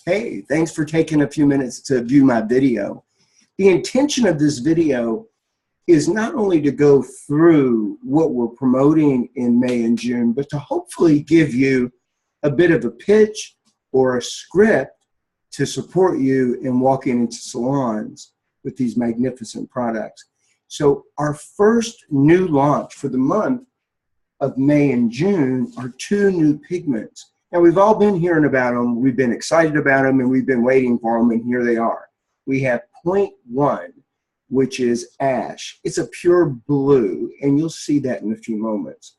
Hey, thanks for taking a few minutes to view my video. The intention of this video is not only to go through what we're promoting in May and June, but to hopefully give you a bit of a pitch or a script to support you in walking into salons with these magnificent products. So our first new launch for the month of May and June are two new pigments. Now, we've all been hearing about them, we've been excited about them, and we've been waiting for them, and here they are. We have 0.1, which is ash. It's a pure blue, and you'll see that in a few moments.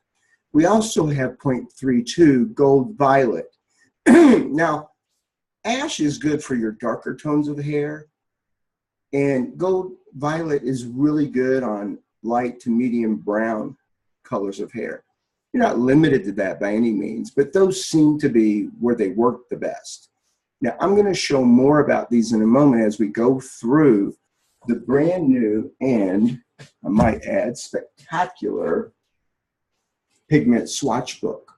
We also have 0.32, gold violet. Now, ash is good for your darker tones of hair, and gold violet is really good on light to medium brown colors of hair. You're not limited to that by any means, but those seem to be where they work the best. Now, I'm going to show more about these in a moment as we go through the brand new and, I might add, spectacular pigment swatch book.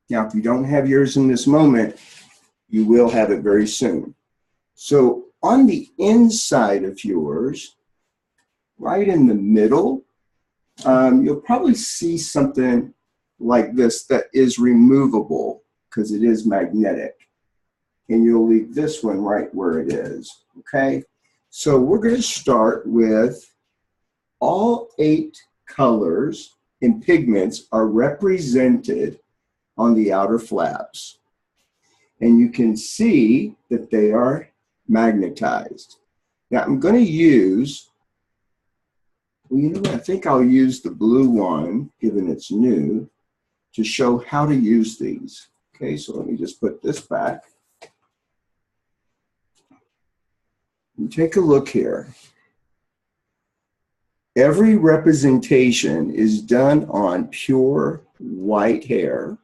Now, if you don't have yours in this moment, you will have it very soon. So on the inside of yours, right in the middle, you'll probably see something like this that is removable because it is magnetic. And you'll leave this one right where it is, okay? So we're going to start with all 8 colors and pigments are represented on the outer flaps. And you can see that they are magnetized. Now I'm going to use, well, you know what, I think I'll use the blue one, given it's new, to show how to use these. Okay, so let me just put this back. And take a look here. Every representation is done on pure white hair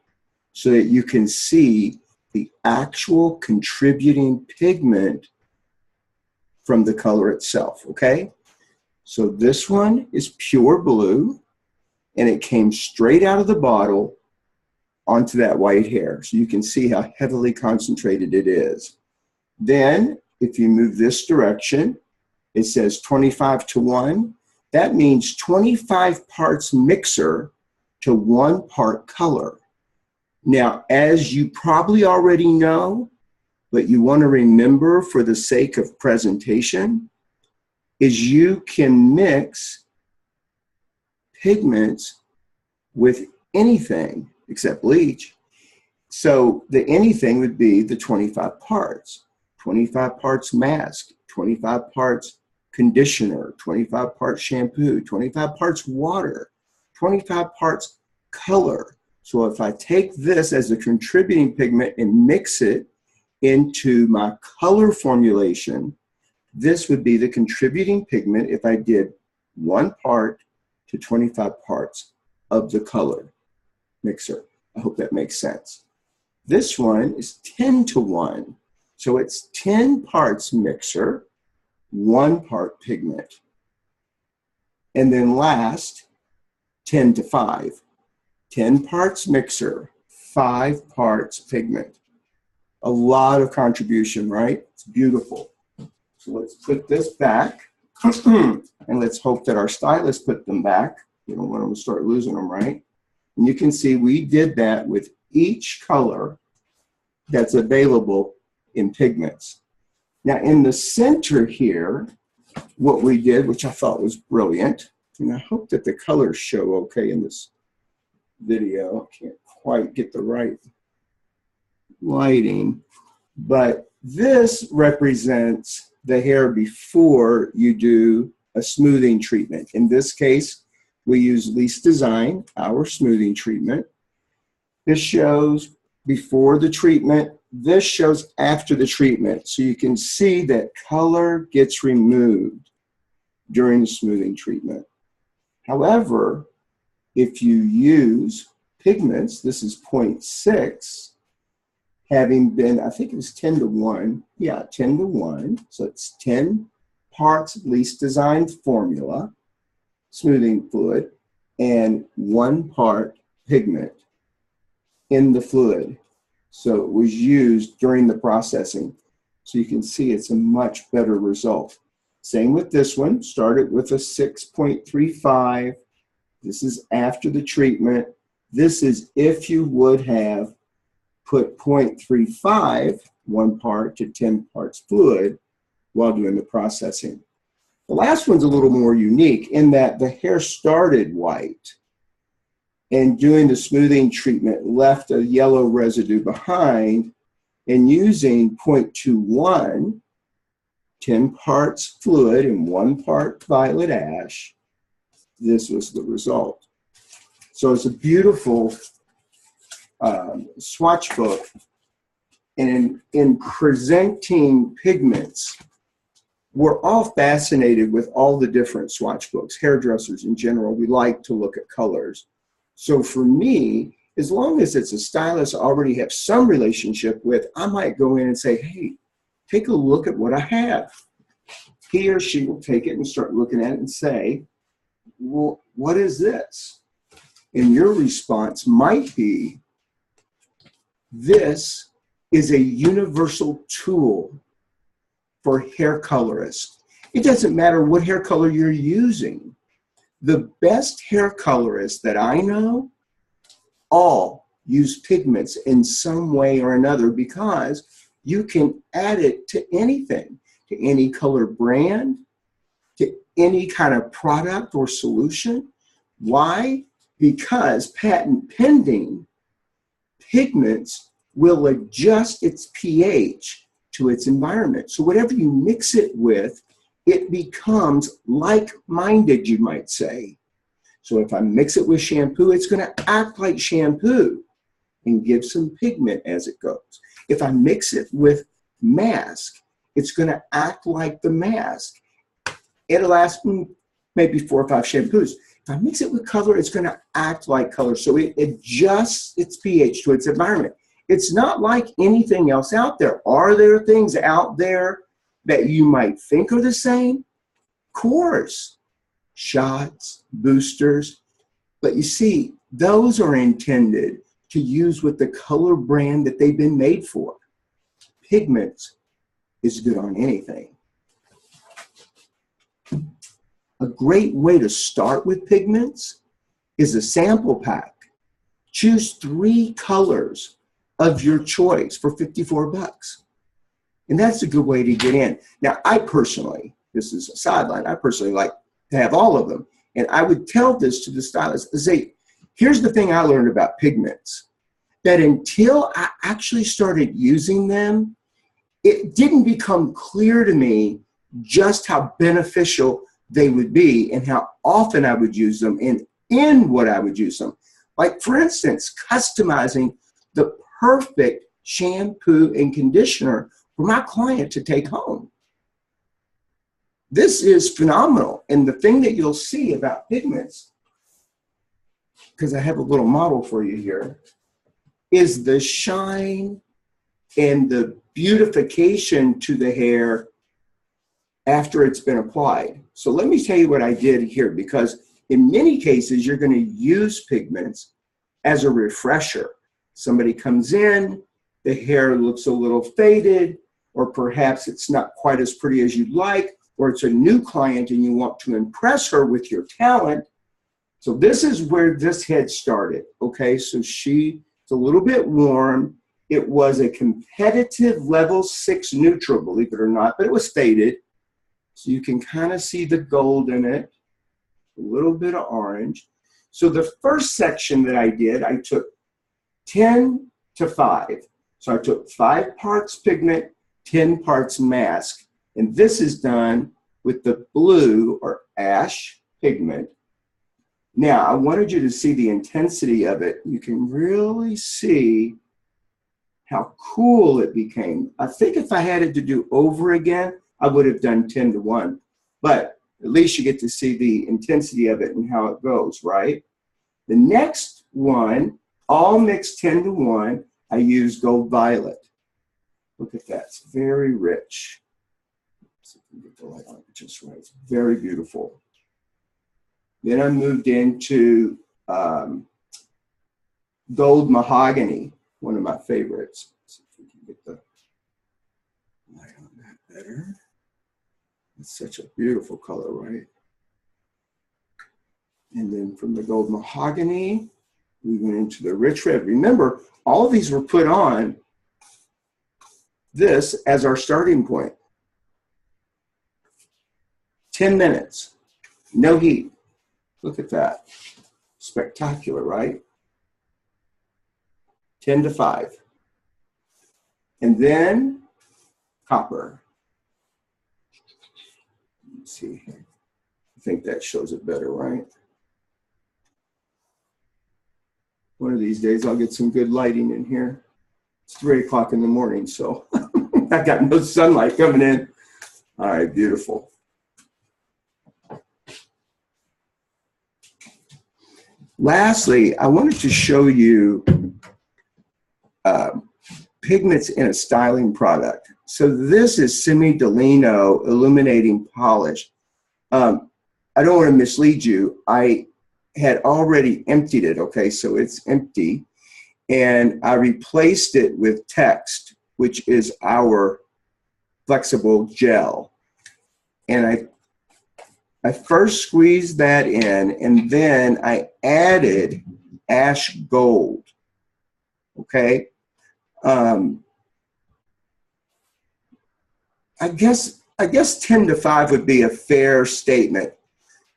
so that you can see the actual contributing pigment from the color itself, okay? So this one is pure blue, and it came straight out of the bottle onto that white hair. So you can see how heavily concentrated it is. Then, if you move this direction, it says 25:1. That means 25 parts mixer to 1 part color. Now, as you probably already know, but you want to remember for the sake of presentation, is you can mix pigments with anything except bleach. So the anything would be the 25 parts. 25 parts mask, 25 parts conditioner, 25 parts shampoo, 25 parts water, 25 parts color. So if I take this as a contributing pigment and mix it into my color formulation, this would be the contributing pigment if I did 1 part to 25 parts of the color mixer. I hope that makes sense. This one is 10:1. So it's 10 parts mixer, 1 part pigment. And then last, 10:5. 10 parts mixer, 5 parts pigment. A lot of contribution, right? It's beautiful. So let's put this back. And let's hope that our stylists put them back. We don't want them to start losing them, right? And you can see we did that with each color that's available in pigments. Now in the center here, what we did, which I thought was brilliant, and I hope that the colors show okay in this video. I can't quite get the right lighting, but this represents the hair before you do a smoothing treatment. In this case, we use Least Design, our smoothing treatment. This shows before the treatment. This shows after the treatment. So you can see that color gets removed during the smoothing treatment. However, if you use pigments, this is 0.6, having been, I think it was 10:1. Yeah, 10:1. So it's 10 parts Least Design formula, smoothing fluid, and 1 part pigment in the fluid. So it was used during the processing. So you can see it's a much better result. Same with this one. Started with a 6.35. This is after the treatment. This is if you would have put 0.35, 1 part to 10 parts fluid while doing the processing. The last one's a little more unique in that the hair started white and doing the smoothing treatment left a yellow residue behind, and using 0.21, 10 parts fluid and 1 part violet ash, this was the result. So it's a beautiful swatch book. And in presenting pigments, we're all fascinated with all the different swatch books. Hairdressers in general, we like to look at colors. So for me, as long as it's a stylist I already have some relationship with, I might go in and say, hey, take a look at what I have. He or she will take it and start looking at it and say, well, what is this? And your response might be, this is a universal tool for hair colorists. It doesn't matter what hair color you're using. The best hair colorists that I know all use pigments in some way or another, because you can add it to anything, to any color brand, to any kind of product or solution. Why? Because patent pending, pigments will adjust its pH to its environment. So whatever you mix it with, it becomes like-minded, you might say. So if I mix it with shampoo, it's going to act like shampoo and give some pigment as it goes. If I mix it with mask, it's going to act like the mask. It'll last maybe 4 or 5 shampoos. If I mix it with color, it's going to act like color. So it adjusts its pH to its environment. It's not like anything else out there. Are there things out there that you might think are the same? Of course. Shots, boosters. But you see, those are intended to use with the color brand that they've been made for. Pigments is good on anything. A great way to start with pigments is a sample pack. Choose 3 colors of your choice for 54 bucks. And that's a good way to get in. Now, I personally, this is a sideline, I personally like to have all of them. And I would tell this to the stylist and say, here's the thing I learned about pigments, that until I actually started using them, it didn't become clear to me just how beneficial they would be and how often I would use them and in what I would use them. Like, for instance, customizing the perfect shampoo and conditioner for my client to take home. This is phenomenal. And the thing that you'll see about pigments, because I have a little model for you here, is the shine and the beautification to the hair after it's been applied. So let me tell you what I did here, because in many cases, you're going to use pigments as a refresher. Somebody comes in, the hair looks a little faded, or perhaps it's not quite as pretty as you'd like, or it's a new client and you want to impress her with your talent. So this is where this head started, okay? So she's a little bit warm. It was a competitive level 6 neutral, believe it or not, but it was faded. So you can kind of see the gold in it, a little bit of orange. So the first section that I did, I took 10 to 5. So I took 5 parts pigment, 10 parts mask. And this is done with the blue or ash pigment. Now, I wanted you to see the intensity of it. You can really see how cool it became. I think if I had it to do over again, I would have done 10 to 1. But at least you get to see the intensity of it and how it goes, right? The next one, all mixed 10 to 1, I used gold violet. Look at that, it's very rich. Let's see if we can get the light on it just right. It's very beautiful. Then I moved into gold mahogany, one of my favorites. Let's see if we can get the light on Better. It's such a beautiful color, right? And then from the gold mahogany, we went into the rich red. Remember, all of these were put on this as our starting point. 10 minutes, no heat. Look at that. Spectacular, right? 10 to 5. And then copper. Let's see. I think that shows it better, right? One of these days I'll get some good lighting in here. It's 3 o'clock in the morning, so I got no sunlight coming in. All right, beautiful. Lastly, I wanted to show you pigments in a styling product. So this is Semi-Delino Illuminating Polish. I don't want to mislead you. I had already emptied it, okay, so it's empty. And I replaced it with Text, which is our flexible gel. And I first squeezed that in, and then I added ash gold, okay? I guess 10 to 5 would be a fair statement.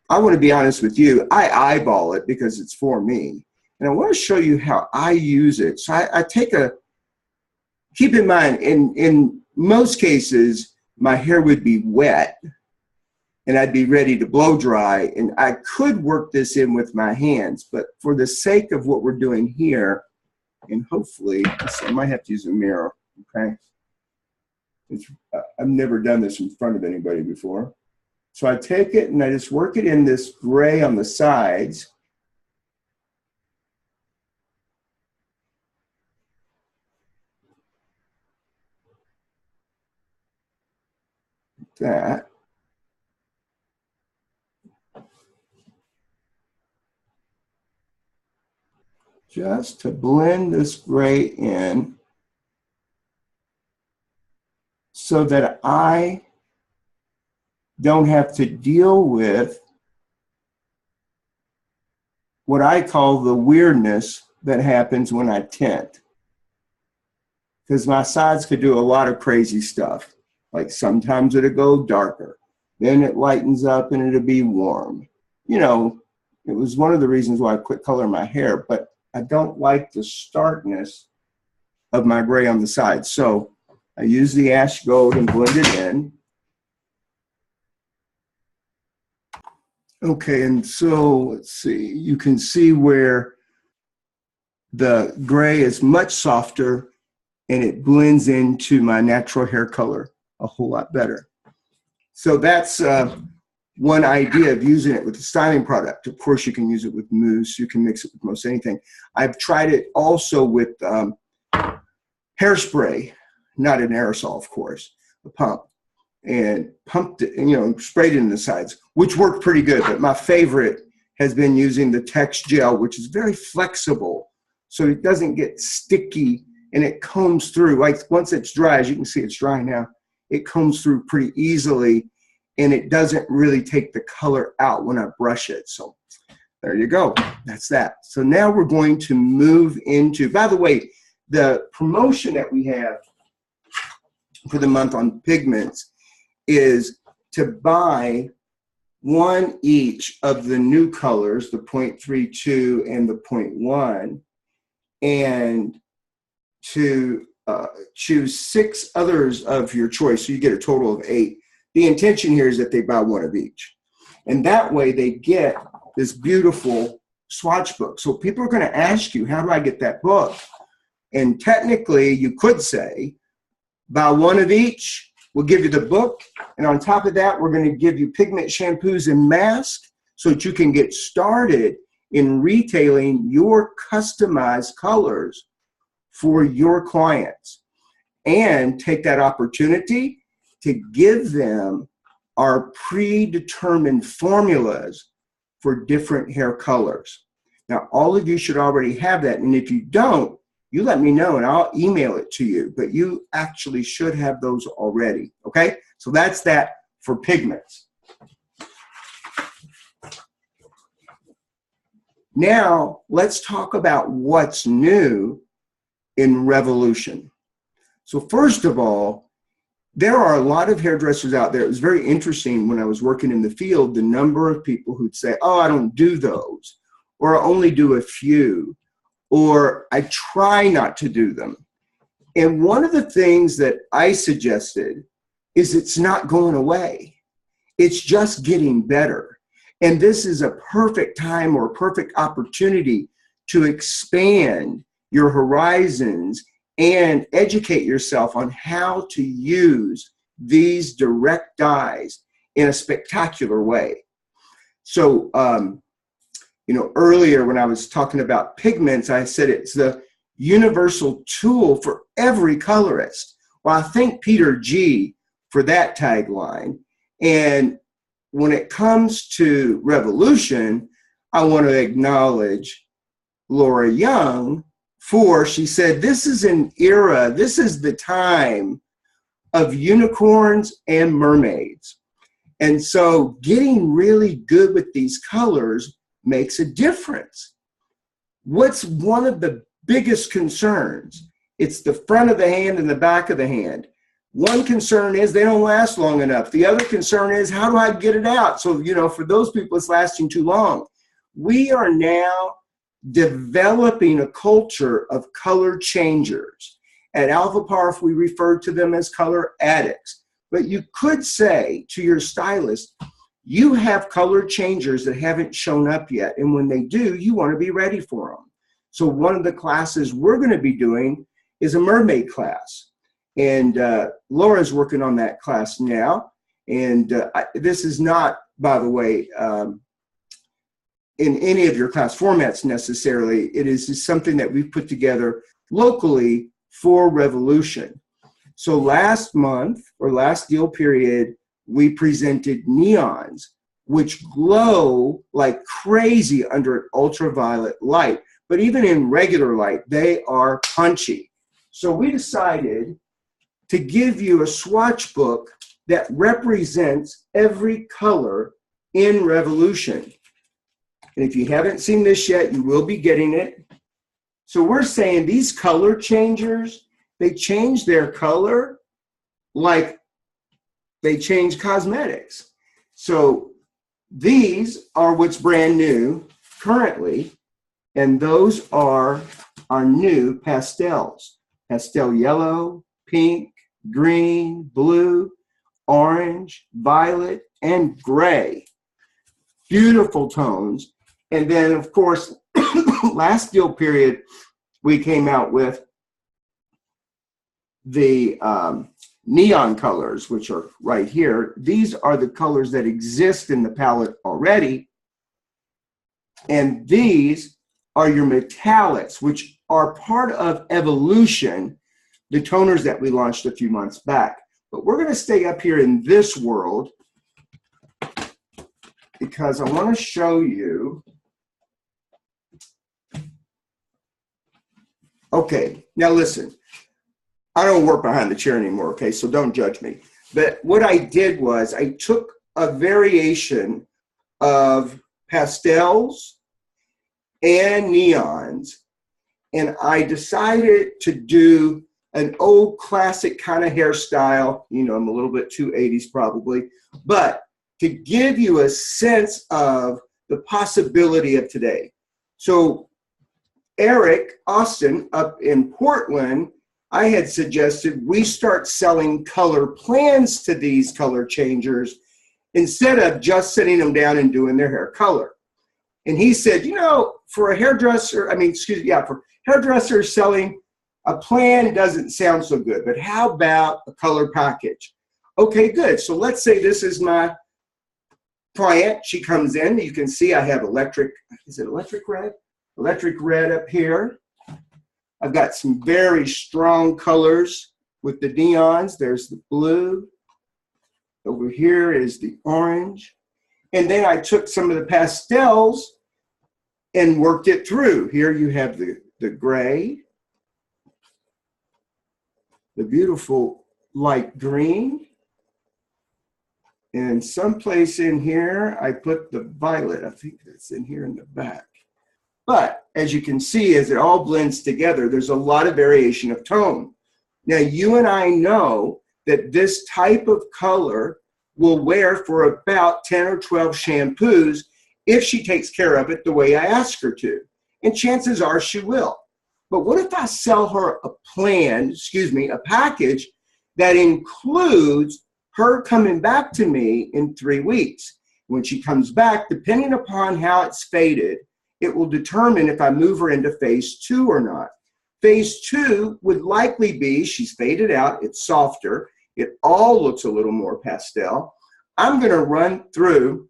I want to be honest with you. I eyeball it because it's for me. And I want to show you how I use it. So I take keep in mind, in most cases, my hair would be wet and I'd be ready to blow dry. And I could work this in with my hands, but for the sake of what we're doing here, and hopefully, I might have to use a mirror, okay? I've never done this in front of anybody before. So I take it and I just work it in this gray on the sides. That. Just to blend this gray in so that I don't have to deal with what I call the weirdness that happens when I tint. Because my sides could do a lot of crazy stuff. Like sometimes it'll go darker, then it lightens up and it'll be warm. You know, it was one of the reasons why I quit coloring my hair, but I don't like the starkness of my gray on the side. So I use the ash gold and blend it in. Okay, and so let's see, you can see where the gray is much softer and it blends into my natural hair color a whole lot better. So that's one idea of using it with the styling product. Of course, you can use it with mousse. You can mix it with most anything. I've tried it also with hairspray, not an aerosol, of course, a pump, and pumped it, and, you know, sprayed it in the sides, which worked pretty good. But my favorite has been using the Text gel, which is very flexible, so it doesn't get sticky and it combs through. Like once it's dry, as you can see, it's dry now. It combs through pretty easily, and it doesn't really take the color out when I brush it. So there you go. That's that. So now we're going to move into, by the way, the promotion that we have for the month on Pigments is to buy one each of the new colors, the 0.32 and the 0.1, and to choose 6 others of your choice. So you get a total of 8. The intention here is that they buy one of each. And that way they get this beautiful swatch book. So people are going to ask you, how do I get that book? And technically you could say, buy one of each, we'll give you the book. And on top of that, we're going to give you pigment shampoos and masks so that you can get started in retailing your customized colors for your clients, and take that opportunity to give them our predetermined formulas for different hair colors. Now, all of you should already have that, and if you don't, you let me know and I'll email it to you, but you actually should have those already, Okay, so that's that for pigments. Now, let's talk about what's new in Revolution. So first of all, there are a lot of hairdressers out there. It was very interesting when I was working in the field, the number of people who'd say, oh, I don't do those, or I only do a few, or I try not to do them. And one of the things that I suggested is it's not going away. It's just getting better. And this is a perfect time or a perfect opportunity to expand your horizons and educate yourself on how to use these direct dyes in a spectacular way. So, you know, earlier when I was talking about pigments, I said it's the universal tool for every colorist. Well, I thank Peter G. for that tagline. And when it comes to Revolution, I want to acknowledge Laura Young for, she said, this is an era, this is the time of unicorns and mermaids. And so getting really good with these colors makes a difference. What's one of the biggest concerns? It's the front of the hand and the back of the hand. One concern is they don't last long enough. The other concern is, how do I get it out? So, you know, for those people, it's lasting too long. We are now developing a culture of color changers. At Alpha Parf, we refer to them as color addicts. But you could say to your stylist, you have color changers that haven't shown up yet. And when they do, you want to be ready for them. So one of the classes we're going to be doing is a mermaid class. And Laura's working on that class now. And this is not, by the way, in any of your class formats necessarily. It is just something that we've put together locally for Revolution. So last month, or last deal period, we presented neons, which glow like crazy under ultraviolet light. But even in regular light, they are punchy. So we decided to give you a swatch book that represents every color in Revolution. And if you haven't seen this yet, you will be getting it. So we're saying these color changers, they change their color like they change cosmetics. So these are what's brand new currently, and those are our new pastels. Pastel yellow, pink, green, blue, orange, violet, and gray. Beautiful tones. And then, of course, last deal period, we came out with the neon colors, which are right here. These are the colors that exist in the palette already. And these are your metallics, which are part of Evolution, the toners that we launched a few months back. But we're going to stay up here in this world because I want to show you. Okay, now listen. I don't work behind the chair anymore, okay, so don't judge me. But what I did was I took a variation of pastels and neons, and I decided to do an old classic kind of hairstyle. You know, I'm a little bit too 80s probably, but to give you a sense of the possibility of today. So Eric Austin up in Portland, I had suggested we start selling color plans to these color changers instead of just sitting them down and doing their hair color. And he said, you know, for a hairdresser, for hairdressers selling a plan doesn't sound so good, but how about a color package? Okay, good. So let's say this is my client. She comes in. You can see I have electric, is it electric red? Electric red up here. I've got some very strong colors with the neons. There's the blue. Over here is the orange. And then I took some of the pastels and worked it through. Here you have the gray, the beautiful light green, And someplace in here, I put the violet. I think it's in here in the back. But as you can see, as it all blends together, there's a lot of variation of tone. Now, you and I know that this type of color will wear for about 10 or 12 shampoos if she takes care of it the way I ask her to. And chances are she will. But what if I sell her a package that includes her coming back to me in 3 weeks? When she comes back, depending upon how it's faded, it will determine if I move her into phase 2 or not. Phase 2 would likely be, she's faded out, it's softer, it all looks a little more pastel. I'm gonna run through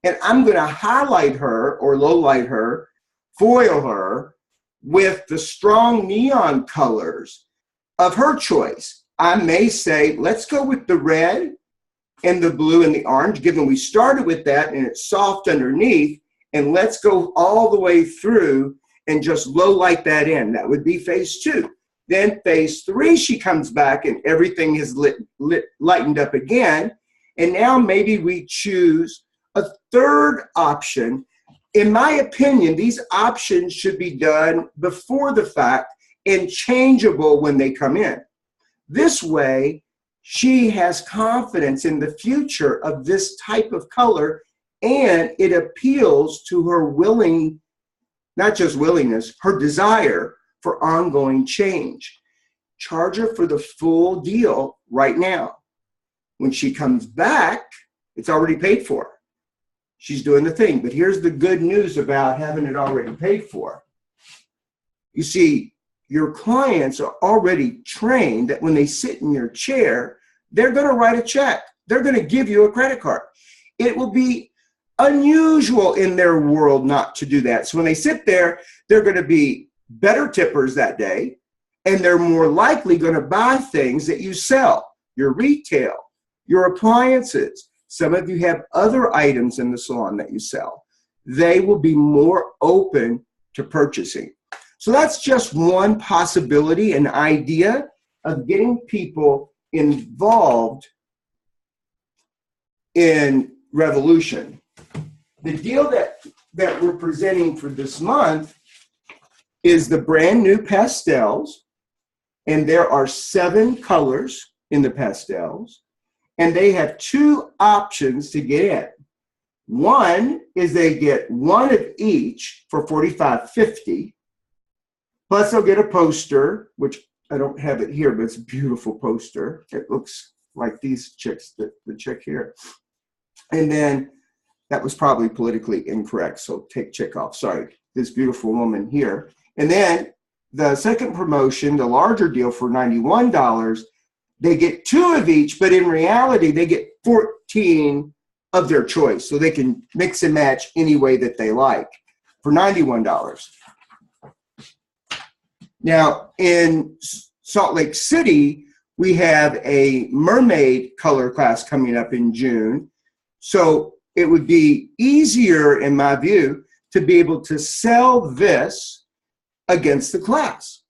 and I'm gonna highlight her or low light her, foil her with the strong neon colors of her choice. I may say, let's go with the red and the blue and the orange, given we started with that and it's soft underneath, and let's go all the way through and just low light that in. That would be phase 2. Then phase 3, she comes back and everything is lightened up again. And now maybe we choose a third option. In my opinion, these options should be done before the fact and changeable when they come in. This way, she has confidence in the future of this type of color, and it appeals to her not just willingness, her desire for ongoing change. Charge her for the full deal right now. When she comes back, it's already paid for. She's doing the thing. But here's the good news about having it already paid for. You see, your clients are already trained that when they sit in your chair, they're going to write a check. They're going to give you a credit card. It will be unusual in their world not to do that. So when they sit there, they're going to be better tippers that day, and they're more likely going to buy things that you sell, your retail, your appliances. Some of you have other items in the salon that you sell. They will be more open to purchasing. So that's just one possibility, an idea of getting people involved in Revolution. The deal that we're presenting for this month is the brand new pastels, and there are 7 colors in the pastels, and they have 2 options to get in. One is they get 1 of each for $45.50, plus they'll get a poster, which I don't have it here, but it's a beautiful poster. It looks like these chicks, the chick here. And then that was probably politically incorrect, so take chick off. Sorry, this beautiful woman here. And then the second promotion, the larger deal for $91, they get 2 of each, but in reality, they get 14 of their choice. So they can mix and match any way that they like for $91. Now, in Salt Lake City, we have a mermaid color class coming up in June. So it would be easier, in my view, to be able to sell this against the class.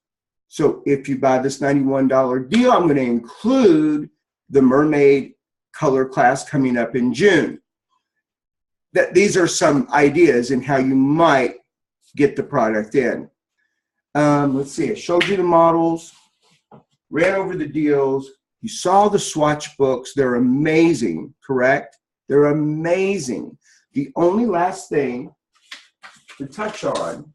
So if you buy this $91 deal, I'm going to include the mermaid color class coming up in June. These are some ideas in how you might get the product in. Let's see, I showed you the models, ran over the deals. You saw the swatch books. They're amazing, correct? They're amazing. The only last thing to touch on,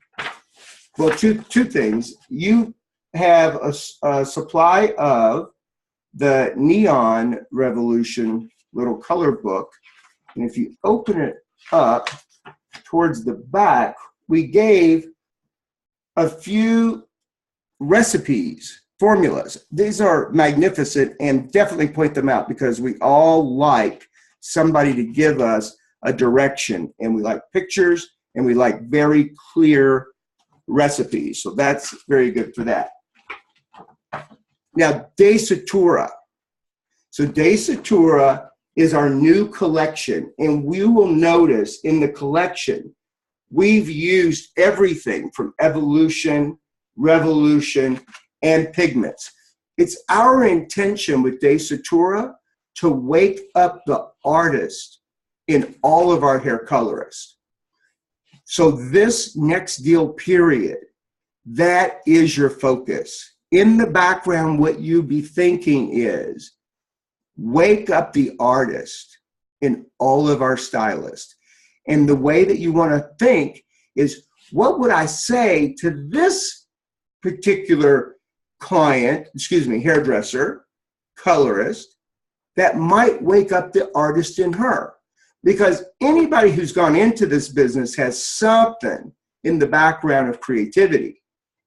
well, two things. You have a supply of the Neon Revolution little color book. And if you open it up towards the back, we gave a few recipes, formulas. These are magnificent, and definitely point them out because we all like somebody to give us a direction, and we like pictures, and we like very clear recipes. So that's very good for that. Now, De Satura. So De Satura is our new collection, and we will notice in the collection, we've used everything from Evolution, Revolution, and Pigments. It's our intention with De Satura to wake up the artist in all of our hair colorists. So this next deal period, that is your focus. In the background, what you be thinking is, wake up the artist in all of our stylists. And the way that you want to think is, what would I say to this particular client, hairdresser, colorist, that might wake up the artist in her? Because anybody who's gone into this business has something in the background of creativity,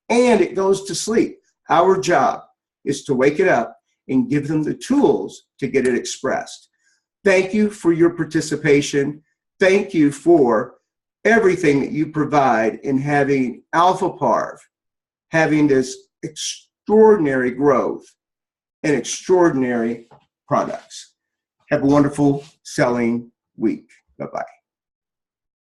and it goes to sleep. Our job is to wake it up and give them the tools to get it expressed. Thank you for your participation. Thank you for everything that you provide in having Alpha Parv, having this extraordinary growth and extraordinary products. Have a wonderful selling week. Bye-bye.